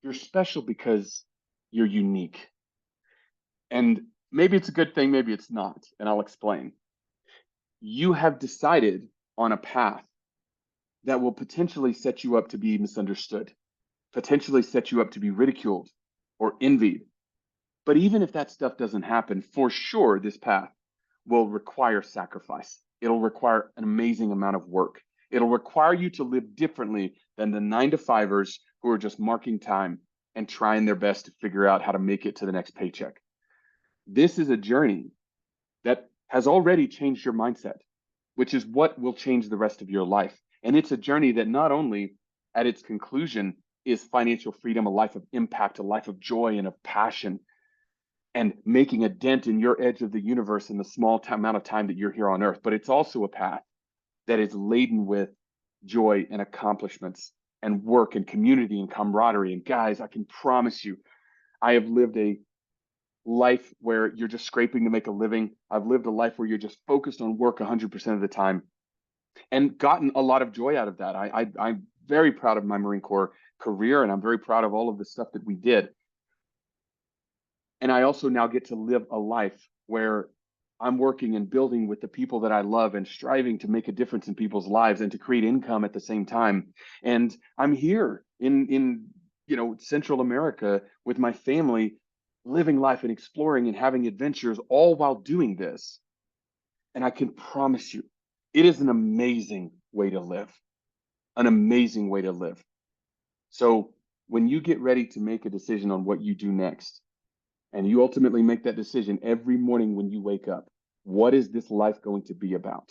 You're special because you're unique. And maybe it's a good thing, maybe it's not. And I'll explain. You have decided on a path that will potentially set you up to be misunderstood, potentially set you up to be ridiculed or envied. But even if that stuff doesn't happen, for sure, this path will require sacrifice. It'll require an amazing amount of work. It'll require you to live differently than the 9 to 5ers who are just marking time and trying their best to figure out how to make it to the next paycheck. This is a journey that has already changed your mindset, which is what will change the rest of your life. And it's a journey that not only at its conclusion is financial freedom, a life of impact, a life of joy and of passion, and making a dent in your edge of the universe in the small amount of time that you're here on earth, but it's also a path that is laden with joy and accomplishments and work and community and camaraderie. And guys, I can promise you, I have lived a life where you're just scraping to make a living. I've lived a life where you're just focused on work 100% of the time and gotten a lot of joy out of that. I'm very proud of my Marine Corps career, and I'm very proud of all of the stuff that we did. And I also now get to live a life where I'm working and building with the people that I love and striving to make a difference in people's lives and to create income at the same time. And I'm here in Central America with my family, living life and exploring and having adventures all while doing this. And I can promise you, it is an amazing way to live, an amazing way to live. So when you get ready to make a decision on what you do next, and you ultimately make that decision every morning when you wake up, what is this life going to be about?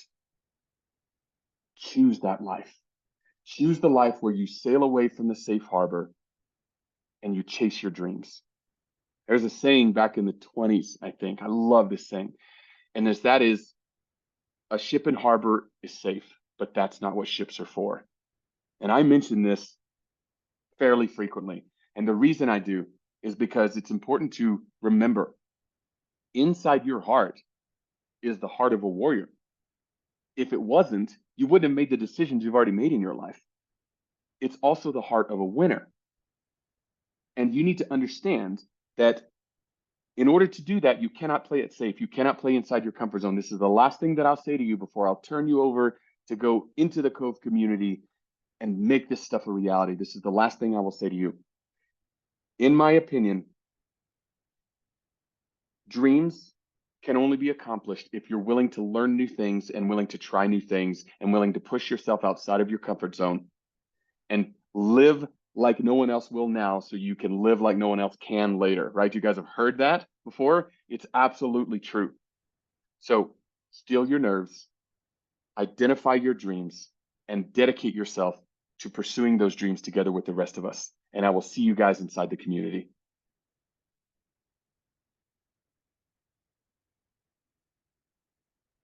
Choose that life. Choose the life where you sail away from the safe harbor and you chase your dreams. There's a saying back in the 20s, I think. I love this saying. And that is, a ship in harbor is safe, but that's not what ships are for. And I mention this fairly frequently. And the reason I do is because it's important to remember inside your heart is the heart of a warrior. If it wasn't, you wouldn't have made the decisions you've already made in your life. It's also the heart of a winner. And you need to understand that in order to do that, you cannot play it safe. You cannot play inside your comfort zone. This is the last thing that I'll say to you before I'll turn you over to go into the Cove community and make this stuff a reality. This is the last thing I will say to you. In my opinion, dreams can only be accomplished if you're willing to learn new things and willing to try new things and willing to push yourself outside of your comfort zone and live like no one else will now so you can live like no one else can later, right? You guys have heard that before. It's absolutely true. So steel your nerves, identify your dreams, and dedicate yourself to pursuing those dreams together with the rest of us. And I will see you guys inside the community.